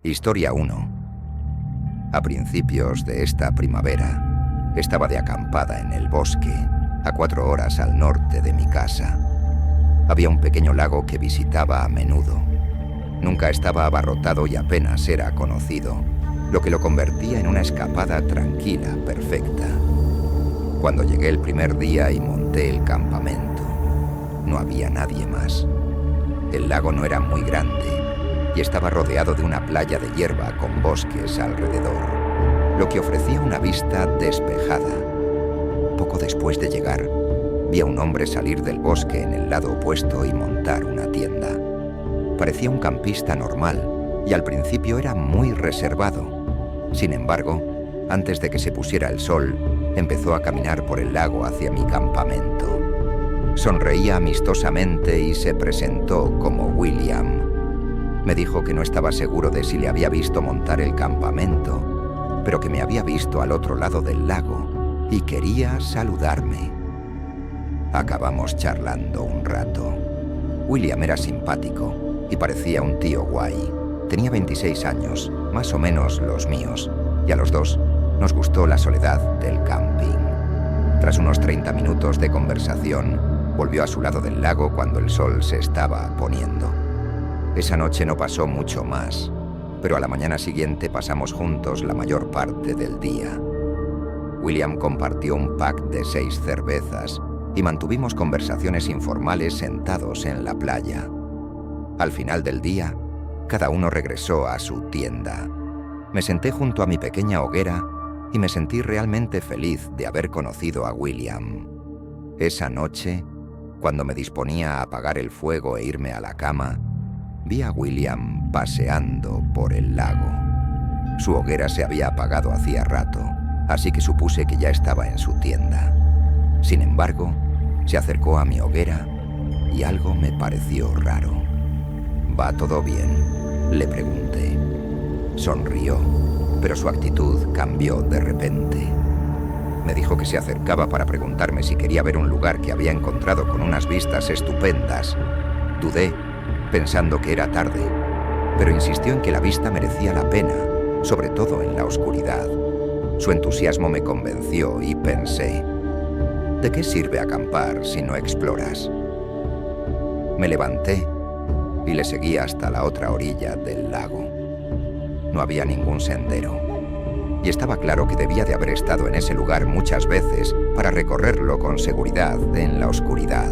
Historia 1. A principios de esta primavera, estaba de acampada en el bosque, a 4 horas al norte de mi casa. Había un pequeño lago que visitaba a menudo. Nunca estaba abarrotado y apenas era conocido, lo que lo convertía en una escapada tranquila, perfecta. Cuando llegué el primer día y monté el campamento, no había nadie más. El lago no era muy grande y estaba rodeado de una playa de hierba con bosques alrededor, lo que ofrecía una vista despejada. Poco después de llegar, vi a un hombre salir del bosque en el lado opuesto y montar una tienda. Parecía un campista normal y al principio era muy reservado. Sin embargo, antes de que se pusiera el sol, empezó a caminar por el lago hacia mi campamento. Sonreía amistosamente y se presentó como William. Me dijo que no estaba seguro de si le había visto montar el campamento, pero que me había visto al otro lado del lago y quería saludarme. Acabamos charlando un rato. William era simpático y parecía un tío guay. Tenía 26 años, más o menos los míos, y a los dos nos gustó la soledad del camping. Tras unos 30 minutos de conversación, volvió a su lado del lago cuando el sol se estaba poniendo. Esa noche no pasó mucho más, pero a la mañana siguiente pasamos juntos la mayor parte del día. William compartió un pack de 6 cervezas y mantuvimos conversaciones informales sentados en la playa. Al final del día, cada uno regresó a su tienda. Me senté junto a mi pequeña hoguera y me sentí realmente feliz de haber conocido a William. Esa noche, cuando me disponía a apagar el fuego e irme a la cama, vi a William paseando por el lago. Su hoguera se había apagado hacía rato, así que supuse que ya estaba en su tienda. Sin embargo, se acercó a mi hoguera y algo me pareció raro. ¿Va todo bien?, le pregunté. Sonrió, pero su actitud cambió de repente. Me dijo que se acercaba para preguntarme si quería ver un lugar que había encontrado con unas vistas estupendas. Dudé, pensando que era tarde, pero insistió en que la vista merecía la pena, sobre todo en la oscuridad. Su entusiasmo me convenció y pensé, ¿de qué sirve acampar si no exploras? Me levanté y le seguí hasta la otra orilla del lago. No había ningún sendero, y estaba claro que debía de haber estado en ese lugar muchas veces para recorrerlo con seguridad en la oscuridad.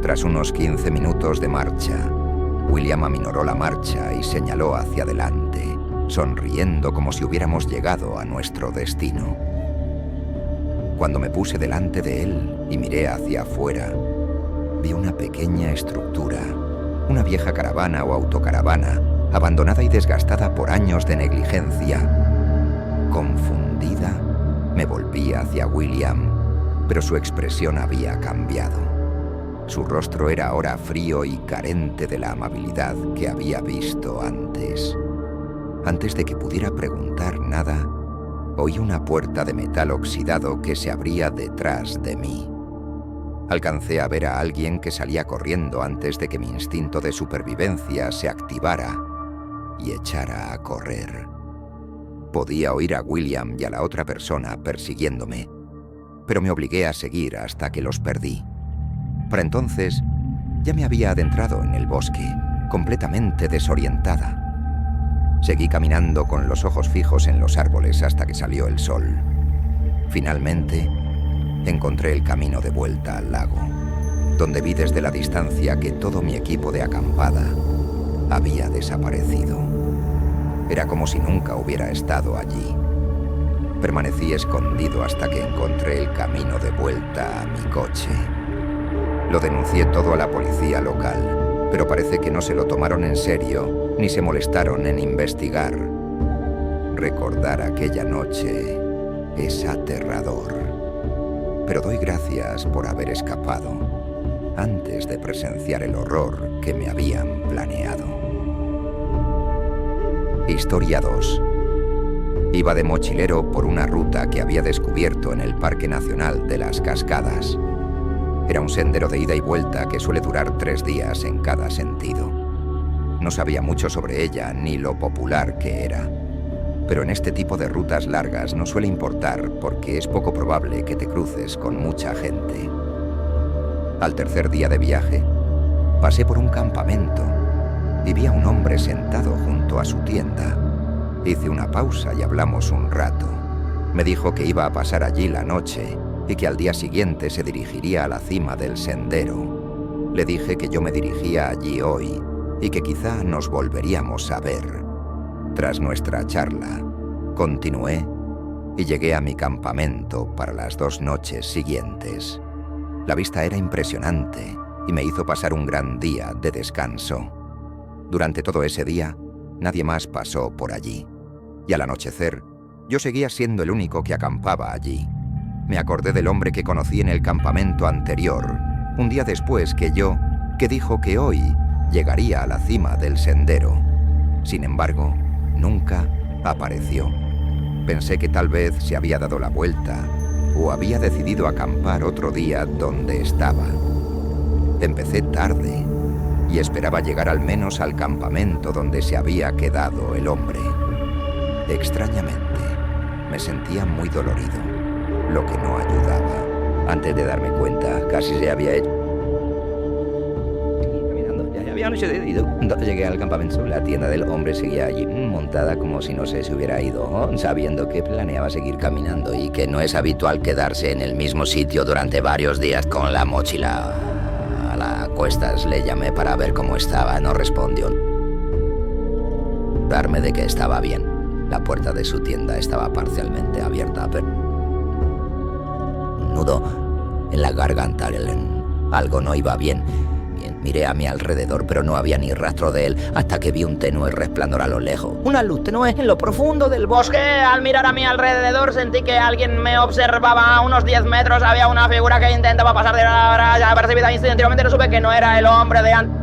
Tras unos 15 minutos de marcha, William aminoró la marcha y señaló hacia adelante, sonriendo como si hubiéramos llegado a nuestro destino. Cuando me puse delante de él y miré hacia afuera, vi una pequeña estructura, una vieja caravana o autocaravana, abandonada y desgastada por años de negligencia. Confundida, me volví hacia William, pero su expresión había cambiado. Su rostro era ahora frío y carente de la amabilidad que había visto antes. Antes de que pudiera preguntar nada, oí una puerta de metal oxidado que se abría detrás de mí. Alcancé a ver a alguien que salía corriendo antes de que mi instinto de supervivencia se activara y echara a correr. Podía oír a William y a la otra persona persiguiéndome, pero me obligué a seguir hasta que los perdí. Para entonces, ya me había adentrado en el bosque, completamente desorientada. Seguí caminando con los ojos fijos en los árboles hasta que salió el sol. Finalmente, encontré el camino de vuelta al lago, donde vi desde la distancia que todo mi equipo de acampada había desaparecido. Era como si nunca hubiera estado allí. Permanecí escondido hasta que encontré el camino de vuelta a mi coche. Lo denuncié todo a la policía local, pero parece que no se lo tomaron en serio ni se molestaron en investigar. Recordar aquella noche es aterrador, pero doy gracias por haber escapado antes de presenciar el horror que me habían planeado. Historia 2. Iba de mochilero por una ruta que había descubierto en el Parque Nacional de las Cascadas. Era un sendero de ida y vuelta que suele durar 3 días en cada sentido. No sabía mucho sobre ella ni lo popular que era. Pero en este tipo de rutas largas no suele importar porque es poco probable que te cruces con mucha gente. Al tercer día de viaje, pasé por un campamento y vi a un hombre sentado junto a su tienda. Hice una pausa y hablamos un rato. Me dijo que iba a pasar allí la noche y que al día siguiente se dirigiría a la cima del sendero. Le dije que yo me dirigía allí hoy y que quizá nos volveríamos a ver. Tras nuestra charla, continué y llegué a mi campamento para las 2 noches siguientes. La vista era impresionante y me hizo pasar un gran día de descanso. Durante todo ese día, nadie más pasó por allí. Y al anochecer, yo seguía siendo el único que acampaba allí. Me acordé del hombre que conocí en el campamento anterior, un día después que dijo que hoy llegaría a la cima del sendero. Sin embargo, nunca apareció. Pensé que tal vez se había dado la vuelta o había decidido acampar otro día donde estaba. Empecé tarde y esperaba llegar al menos al campamento donde se había quedado el hombre. Extrañamente, me sentía muy dolorido, lo que no ayudaba. Antes de darme cuenta, casi se había hecho. Caminando, ya había anochecido. Entonces llegué al campamento, la tienda del hombre seguía allí, montada como si no se hubiera ido, sabiendo que planeaba seguir caminando y que no es habitual quedarse en el mismo sitio durante varios días con la mochila a las cuestas. Le llamé para ver cómo estaba, no respondió. Darme de que estaba bien. La puerta de su tienda estaba parcialmente abierta, pero un nudo en la garganta. Algo no iba bien. Miré a mi alrededor, pero no había ni rastro de él, hasta que vi un tenue resplandor a lo lejos. Una luz tenue en lo profundo del bosque. Al mirar a mi alrededor sentí que alguien me observaba. A unos 10 metros había una figura que intentaba pasar de la raya percibida. Instintivamente supe que no era el hombre de antes.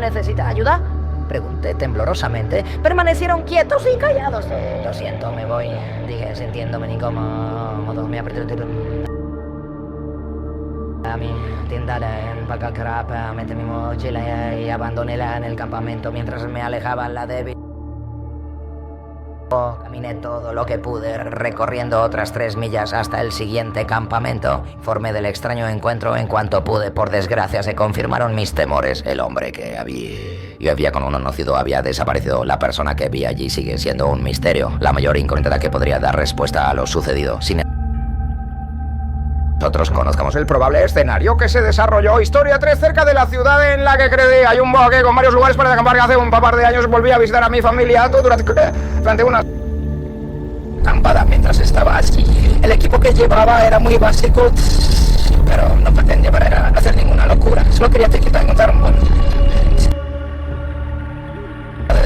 ¿Necesita ayuda?, pregunté temblorosamente. Permanecieron quietos y callados. Lo siento, me voy, dije, sintiéndome incómodo. Me apreté a mi tienda en Pacacarap, metí mi mochila y abandonéla en el campamento. Mientras me alejaba la débil, caminé todo lo que pude, recorriendo otras 3 millas hasta el siguiente campamento. Informé del extraño encuentro en cuanto pude. Por desgracia, se confirmaron mis temores. El hombre que yo había conocido había desaparecido. La persona que vi allí sigue siendo un misterio, la mayor incógnita que podría dar respuesta a lo sucedido. Sin nosotros conozcamos el probable escenario que se desarrolló. Historia 3, cerca de la ciudad en la que crecí. Hay un bosque con varios lugares para acampar. Hace un par de años volví a visitar a mi familia durante una acampada. Mientras estaba allí, el equipo que llevaba era muy básico, pero no pretendía hacer ninguna locura. Solo quería encontrar un buen...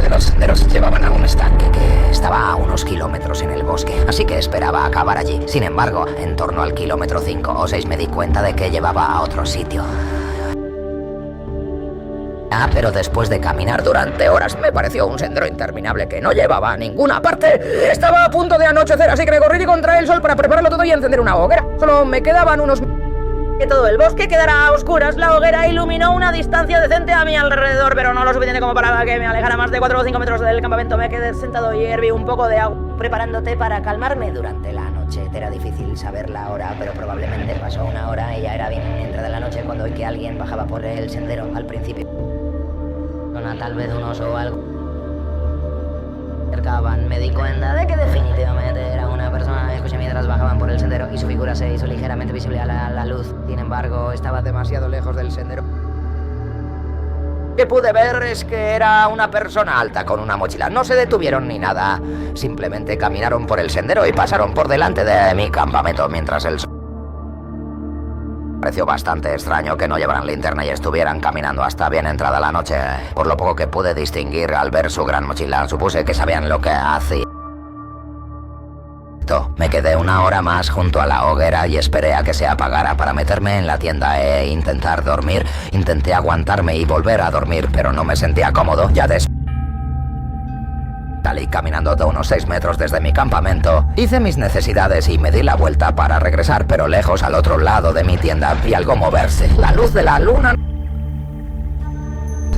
De los senderos llevaban a un estanque que estaba a unos kilómetros en el bosque, así que esperaba acabar allí. Sin embargo, en torno al kilómetro 5 o 6 me di cuenta de que llevaba a otro sitio. Pero después de caminar durante horas, me pareció un sendero interminable que no llevaba a ninguna parte. Estaba a punto de anochecer, así que me corrí contra el sol para prepararlo todo y encender una hoguera. Solo me quedaban unos... que todo el bosque quedara a oscuras. La hoguera iluminó una distancia decente a mi alrededor, pero no lo suficiente como para que me alejara más de 4 o 5 metros del campamento. Me quedé sentado y herví un poco de agua, preparándote para calmarme durante la noche. Era difícil saber la hora, pero probablemente pasó una hora y ya era bien entrada la noche cuando oí que alguien bajaba por el sendero al principio. Tal vez un oso o algo. Cercaban, me di cuenta de que definitivamente era una persona. Escuché mientras bajaban por el sendero y su figura se hizo ligeramente visible a la luz. Sin embargo, estaba demasiado lejos del sendero. Lo que pude ver es que era una persona alta con una mochila. No se detuvieron ni nada. Simplemente caminaron por el sendero y pasaron por delante de mi campamento mientras el sol... Pareció bastante extraño que no llevaran linterna y estuvieran caminando hasta bien entrada la noche. Por lo poco que pude distinguir al ver su gran mochila, supuse que sabían lo que hacía. Me quedé una hora más junto a la hoguera y esperé a que se apagara para meterme en la tienda e intentar dormir. Intenté aguantarme y volver a dormir, pero no me sentía cómodo. Salí caminando de unos 6 metros desde mi campamento. Hice mis necesidades y me di la vuelta para regresar, pero lejos al otro lado de mi tienda vi algo moverse. La luz de la luna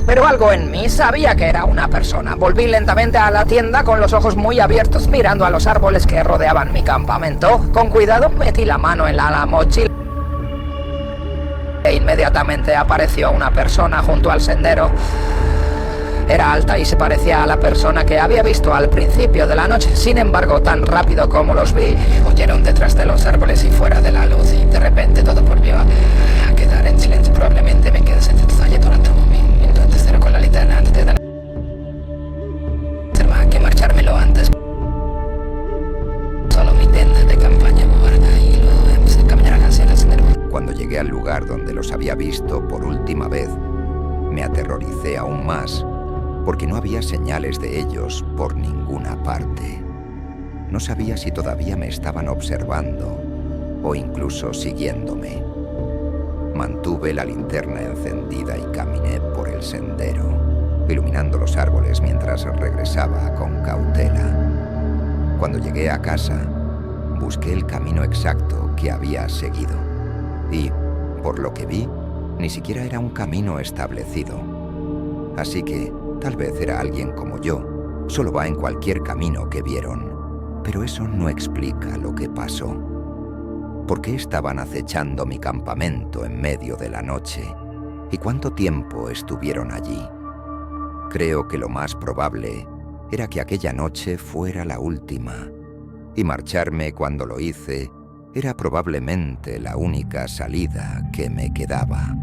pero algo en mí sabía que era una persona. Volví lentamente a la tienda con los ojos muy abiertos, mirando a los árboles que rodeaban mi campamento. Con cuidado metí la mano en la mochila e inmediatamente apareció una persona junto al sendero. Era alta y se parecía a la persona que había visto al principio de la noche. Sin embargo, tan rápido como los vi, huyeron detrás de los árboles y fuera de la luz, y de repente todo volvió a quedar en silencio. Probablemente me quedé sentado allí durante un minuto entero con la linterna antes de dar que marchármelo antes. Solo mi tienda de campaña guarda y luego empecé a caminar hacia el sendero. Cuando llegué al lugar donde los había visto por última vez, me aterroricé aún más, porque no había señales de ellos por ninguna parte. No sabía si todavía me estaban observando o incluso siguiéndome. Mantuve la linterna encendida y caminé por el sendero, iluminando los árboles mientras regresaba con cautela. Cuando llegué a casa, busqué el camino exacto que había seguido. Y, por lo que vi, ni siquiera era un camino establecido. Así que tal vez era alguien como yo, solo va en cualquier camino que vieron. Pero eso no explica lo que pasó. ¿Por qué estaban acechando mi campamento en medio de la noche? ¿Y cuánto tiempo estuvieron allí? Creo que lo más probable era que aquella noche fuera la última, y marcharme cuando lo hice era probablemente la única salida que me quedaba.